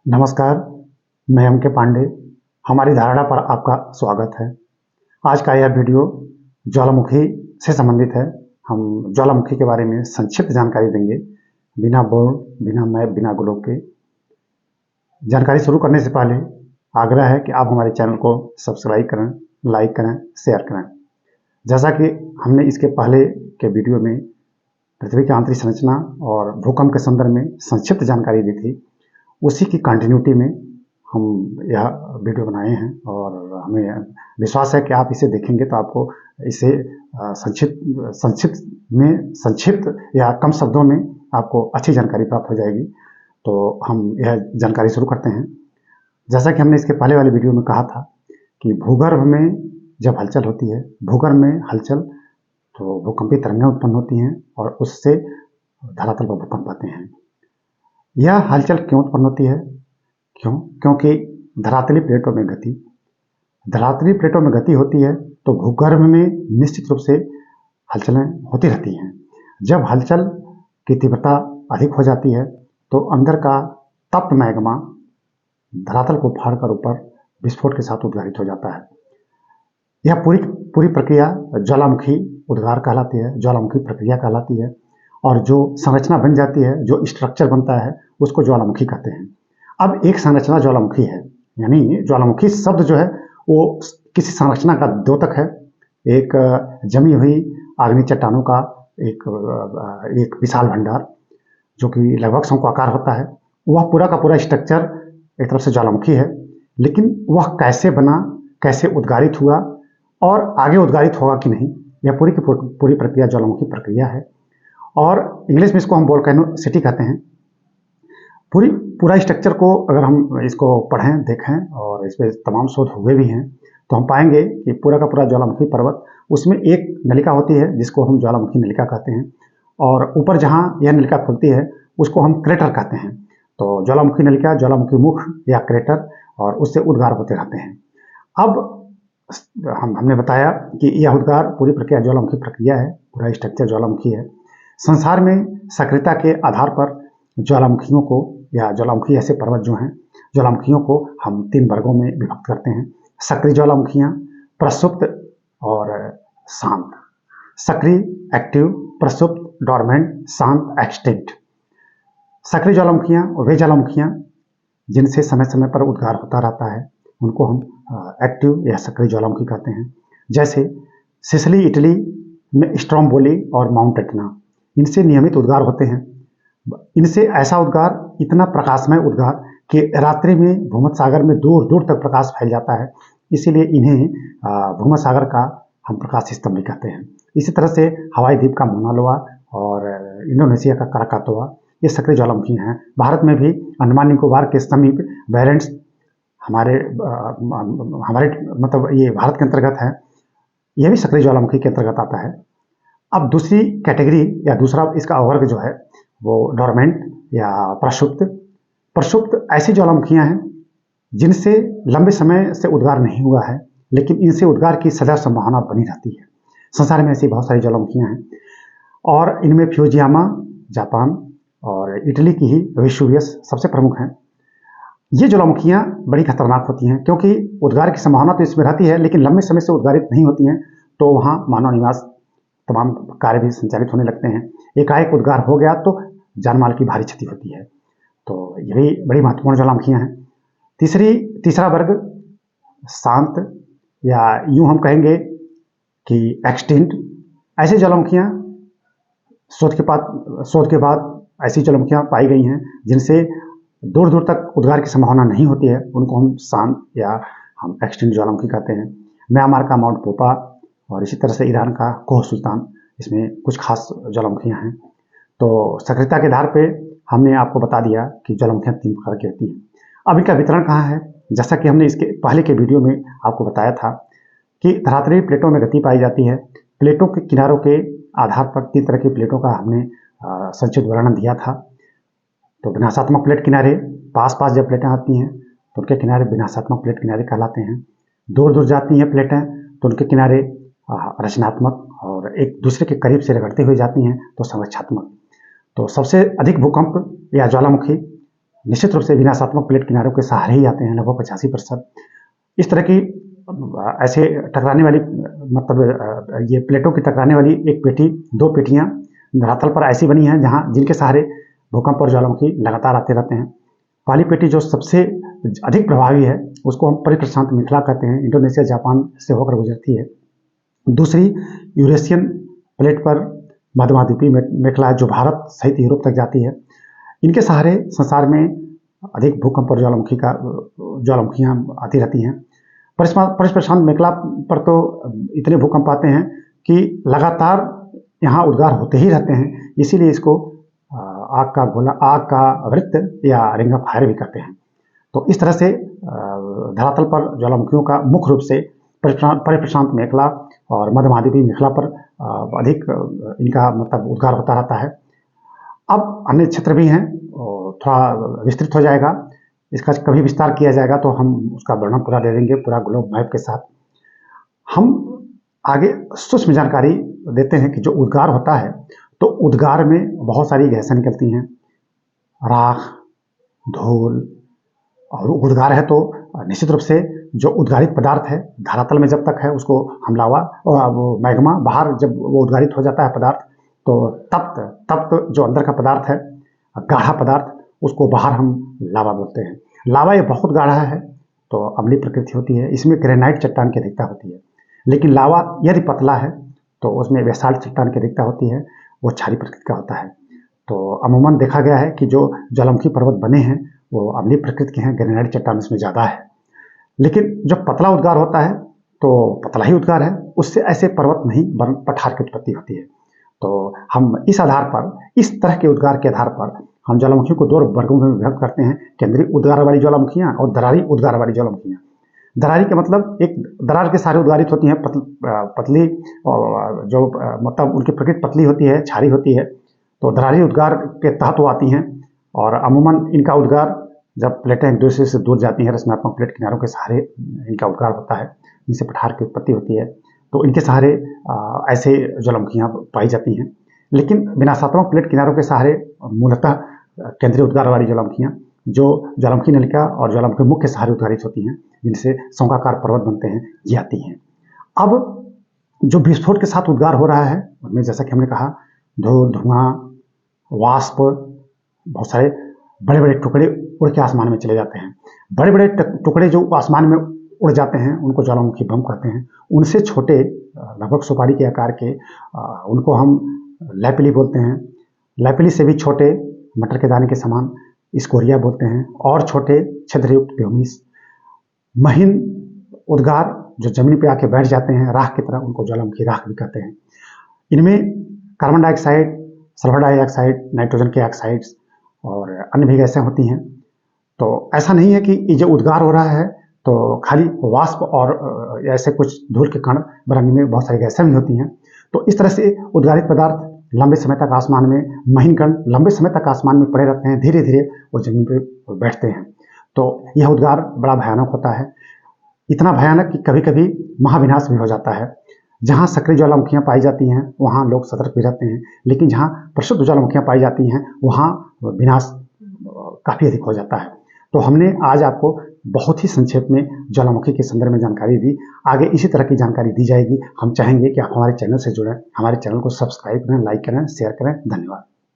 नमस्कार, मैं एम के पांडे। हमारी धारणा पर आपका स्वागत है। आज का यह वीडियो ज्वालामुखी से संबंधित है। हम ज्वालामुखी के बारे में संक्षिप्त जानकारी देंगे, बिना बोर्ड, बिना मैप, बिना ग्लोब के। जानकारी शुरू करने से पहले आग्रह है कि आप हमारे चैनल को सब्सक्राइब करें, लाइक करें, शेयर करें। जैसा कि हमने इसके पहले के वीडियो में पृथ्वी की आंतरिक संरचना और भूकंप के संदर्भ में संक्षिप्त जानकारी दी थी, उसी की कंटिन्यूटी में हम यह वीडियो बनाए हैं और हमें विश्वास है कि आप इसे देखेंगे तो आपको इसे संक्षिप्त या कम शब्दों में आपको अच्छी जानकारी प्राप्त हो जाएगी। तो हम यह जानकारी शुरू करते हैं। जैसा कि हमने इसके पहले वाले वीडियो में कहा था कि भूगर्भ में जब हलचल होती है, भूगर्भ में हलचल तो भूकंपीय तरंगें उत्पन्न होती हैं और उससे धरातल पर भूकंप आते हैं। यह हलचल क्यों उत्पन्न होती है? क्योंकि धरातलीय प्लेटों में गति होती है तो भूगर्भ में निश्चित रूप से हलचलें होती रहती हैं। जब हलचल की तीव्रता अधिक हो जाती है तो अंदर का तप्त मैग्मा धरातल को फाड़कर ऊपर विस्फोट के साथ उद्गारित हो जाता है। यह पूरी प्रक्रिया ज्वालामुखी उद्गार कहलाती है, ज्वालामुखी प्रक्रिया कहलाती है। और जो संरचना बन जाती है, जो स्ट्रक्चर बनता है, उसको ज्वालामुखी कहते हैं। अब एक संरचना ज्वालामुखी है, यानी ज्वालामुखी शब्द जो है वो किसी संरचना का द्योतक है। एक जमी हुई आग्नेय चट्टानों का एक विशाल भंडार जो कि लगभग शंक्वाकार होता है, वह पूरा का पूरा स्ट्रक्चर एक तरफ से ज्वालामुखी है। लेकिन वह कैसे बना, कैसे उद्गारित हुआ और आगे उद्गारित होगा कि नहीं, यह पूरी की पूरी प्रक्रिया ज्वालामुखी प्रक्रिया है। और इंग्लिश में इसको हम वोल्केनोसिटी कहते हैं। पूरा स्ट्रक्चर को अगर हम इसको पढ़ें, देखें और इस पर तमाम शोध हुए भी हैं तो हम पाएंगे कि पूरा का पूरा ज्वालामुखी पर्वत, उसमें एक नलिका होती है जिसको हम ज्वालामुखी नलिका कहते हैं, और ऊपर जहाँ यह नलिका खुलती है उसको हम क्रेटर कहते हैं। तो ज्वालामुखी नलिका, ज्वालामुखी मुख या क्रेटर, और उससे उद्गार होते रहते हैं। अब हमने बताया कि यह उद्गार पूरी प्रक्रिया ज्वालामुखी प्रक्रिया है, पूरा स्ट्रक्चर ज्वालामुखी है। संसार में सक्रियता के आधार पर ज्वालामुखियों को, या ज्वालामुखी ऐसे पर्वत जो हैं, ज्वालामुखियों को हम 3 वर्गों में विभक्त करते हैं: सक्रिय ज्वालामुखियां, प्रसुप्त और शांत। सक्रिय एक्टिव, प्रसुप्त डोरमेंट, शांत एक्सटिंक्ट। सक्रिय ज्वालामुखियां वे ज्वालामुखियां जिनसे समय समय पर उद्गार होता रहता है, उनको हम एक्टिव या सक्रिय ज्वालामुखी कहते हैं। जैसे सिसिली इटली में स्ट्रोम्बोली और माउंट एटना, इनसे नियमित उद्गार होते हैं। इनसे ऐसा उद्गार, इतना प्रकाशमय उद्गार कि रात्रि में भूमध्य सागर में दूर दूर तक प्रकाश फैल जाता है। इसीलिए इन्हें भूमध्य सागर का हम प्रकाश स्तंभ भी कहते हैं। इसी तरह से हवाई द्वीप का मोना लोआ और इंडोनेशिया का क्राकातोआ, ये सक्रिय ज्वालामुखी हैं। भारत में भी अंडमान निकोबार के समीप बैरेंट्स हमारे मतलब ये भारत के अंतर्गत है, यह भी सक्रिय ज्वालामुखी के अंतर्गत आता है। अब दूसरी कैटेगरी या दूसरा इसका वर्ग जो है वो डोरमेंट या प्रसुप्त ऐसी ज्वालामुखियां हैं जिनसे लंबे समय से उद्गार नहीं हुआ है, लेकिन इनसे उद्गार की सदैव संभावना बनी रहती है। संसार में ऐसी बहुत सारी ज्वालामुखियां हैं और इनमें फ्यूजियामा जापान और इटली की ही वेसुवियस सबसे प्रमुख हैं। ये ज्वालामुखियां बड़ी खतरनाक होती हैं क्योंकि उद्गार की संभावना तो इसमें रहती है, लेकिन लंबे समय से उद्गारित नहीं होती हैं, तो वहाँ मानव निवास तमाम कार्य भी संचालित होने लगते हैं। एकाएक उद्गार हो गया तो जानमाल की भारी क्षति होती है। तो ये भी बड़ी महत्वपूर्ण ज्वालामुखियां हैं। तीसरा वर्ग शांत, या यूं हम कहेंगे कि एक्सटिंक्ट। ऐसी ज्वालामुखियां शोध के बाद ऐसी ज्वालामुखियां पाई गई हैं जिनसे दूर दूर तक उद्गार की संभावना नहीं होती है, उनको हम शांत या हम एक्सटिंक्ट ज्वालामुखी कहते हैं। म्यांमार का माउंट पोपा और इसी तरह से ईरान का कोह सुल्तान, इसमें कुछ खास ज्वालामुखियां हैं। तो सक्रियता के आधार पे हमने आपको बता दिया कि ज्वालामुखियां 3 प्रकार की होती हैं। अब इनका वितरण कहाँ है? जैसा कि हमने इसके पहले के वीडियो में आपको बताया था कि धरातलीय प्लेटों में गति पाई जाती है। प्लेटों के किनारों के आधार पर 3 तरह की प्लेटों का हमने संक्षिप्त वर्णन दिया था। तो विनाशात्मक प्लेट किनारे, पास जब प्लेटें आती हैं तो उनके किनारे विनाशात्मक प्लेट किनारे कहलाते हैं। दूर दूर जाती हैं प्लेटें तो उनके किनारे रचनात्मक, और एक दूसरे के करीब से रगड़ते हुए जाती हैं तो संरक्षात्मक। तो सबसे अधिक भूकंप या ज्वालामुखी निश्चित रूप से विनाशात्मक प्लेट किनारों के सहारे ही आते हैं, लगभग 85%। इस तरह की ऐसे टकराने वाली मतलब ये प्लेटों की टकराने वाली एक पेटी, 2 पेटियां धरातल पर ऐसी बनी हैं जहां जिनके सहारे भूकंप और ज्वालामुखी लगातार आते रहते हैं। पहली पेटी जो सबसे अधिक प्रभावी है उसको हम परिप्रशांत मेखला कहते हैं, इंडोनेशिया जापान से होकर गुजरती है। दूसरी यूरेशियन प्लेट पर मध्यमद्वीपीय मेखला जो भारत सहित यूरोप तक जाती है। इनके सहारे संसार में अधिक भूकंप और ज्वालामुखियां आती रहती हैं। परिप्रशांत मेखला पर तो इतने भूकंप आते हैं कि लगातार यहाँ उद्गार होते ही रहते हैं, इसीलिए इसको आग का गोला, आग का वृत्त या रिंग ऑफ फायर भी कहते हैं। तो इस तरह से धरातल पर ज्वालामुखियों का मुख्य रूप से परिप्रशांत मेखला और मध्यमद्वीपीय मेखला पर अधिक इनका मतलब उद्गार होता रहता है। अब अन्य क्षेत्र भी हैं, थोड़ा विस्तृत हो जाएगा, इसका कभी विस्तार किया जाएगा तो हम उसका वर्णन पूरा दे देंगे, पूरा ग्लोब मैप के साथ। हम आगे सूक्ष्म जानकारी देते हैं कि जो उद्गार होता है तो उद्गार में बहुत सारी गैसें निकलती हैं, राख, धूल, और उद्गार है तो निश्चित रूप से जो उद्गारित पदार्थ है धरातल में जब तक है उसको हम लावा, वो मैग्मा, बाहर जब वो उद्गारित हो जाता है पदार्थ तो तप्त जो अंदर का पदार्थ है, गाढ़ा पदार्थ, उसको बाहर हम लावा बोलते हैं। लावा ये बहुत गाढ़ा है तो अम्लीय प्रकृति होती है, इसमें ग्रेनाइट चट्टान की अधिकता होती है। लेकिन लावा यदि पतला है तो उसमें बेसाल्ट चट्टान की अधिकता होती है, वो क्षारीय प्रकृति का होता है। तो अमूमन देखा गया है कि जो ज्वालामुखी पर्वत बने हैं वो अम्लीय प्रकृति के हैं, ग्रेनाइट चट्टान इसमें ज़्यादा है। लेकिन जब पतला उद्गार होता है तो पतला ही उद्गार है, उससे ऐसे पर्वत नहीं वरन पठार की उत्पत्ति होती है। तो हम इस आधार पर, इस तरह के उद्गार के आधार पर हम ज्वालामुखियों को 2 वर्गों में विभक्त करते हैं, केंद्रीय उद्गार वाली ज्वालामुखियाँ और दरारी उद्गार वाली ज्वालामुखियाँ। दरारी के मतलब एक दरार के सारे उद्गारित होती हैं, पतली, और जो मतलब उनकी प्रकृति पतली होती है, क्षारीय होती है, तो दरारी उद्गार के तहत वो आती हैं। और अमूमन इनका उद्गार जब प्लेटें एक दूसरे से दूर जाती हैं, रचनात्मक प्लेट किनारों के सहारे इनका उद्गार होता है, जिनसे पठार की उत्पत्ति होती है, तो इनके सहारे ऐसे ज्वालामुखियाँ पाई जाती हैं। लेकिन विनाशात्मक प्लेट किनारों के सहारे मूलतः केंद्रीय उद्गार वाली ज्वालामुखियाँ जो ज्वालामुखी नलिका और ज्वालामुखी मुख के सहारे उद्गारित होती हैं, जिनसे शंक्वाकार पर्वत बनते हैं, ये आती हैं। अब जो विस्फोट के साथ उद्गार हो रहा है उनमें जैसा कि हमने कहा, धूल, धुआं, वाष्प, बहुत सारे बड़े बड़े टुकड़े उड़ के आसमान में चले जाते हैं। बड़े बड़े टुकड़े जो आसमान में उड़ जाते हैं उनको ज्वालामुखी बम कहते हैं। उनसे छोटे, लगभग सुपारी के आकार के, उनको हम लैपिली बोलते हैं। लैपिली से भी छोटे, मटर के दाने के समान, स्कोरिया बोलते हैं। और छोटे छिद्रयुक्त व्योमिस, महीन उद्गार जो जमीन पे आके बैठ जाते हैं राख की तरह, उनको ज्वालामुखी राख भी कहते हैं। इनमें carbon dioxide, sulphur dioxide, nitrogen के ऑक्साइड्स और अन्य भी गैसें होती हैं। तो ऐसा नहीं है कि ये जो उद्गार हो रहा है तो खाली वाष्प और ऐसे कुछ धूल के कण, बरंग में बहुत सारी गैसें भी होती हैं। तो इस तरह से उद्गारित पदार्थ लंबे समय तक आसमान में, महीन कण लंबे समय तक आसमान में पड़े रहते हैं, धीरे धीरे वो जमीन पर बैठते हैं। तो यह उद्गार बड़ा भयानक होता है, इतना भयानक कि कभी कभी महाविनाश भी हो जाता है। जहाँ सक्रिय ज्वालामुखियाँ पाई जाती हैं वहाँ लोग सतर्क भी रहते हैं, लेकिन जहाँ प्रशुद्ध ज्वालामुखियाँ पाई जाती हैं वहाँ विनाश काफ़ी अधिक हो जाता है। तो हमने आज आपको बहुत ही संक्षेप में ज्वालामुखी के संदर्भ में जानकारी दी। आगे इसी तरह की जानकारी दी जाएगी। हम चाहेंगे कि आप हमारे चैनल से जुड़ें, हमारे चैनल को सब्सक्राइब करें, लाइक करें, शेयर करें। धन्यवाद।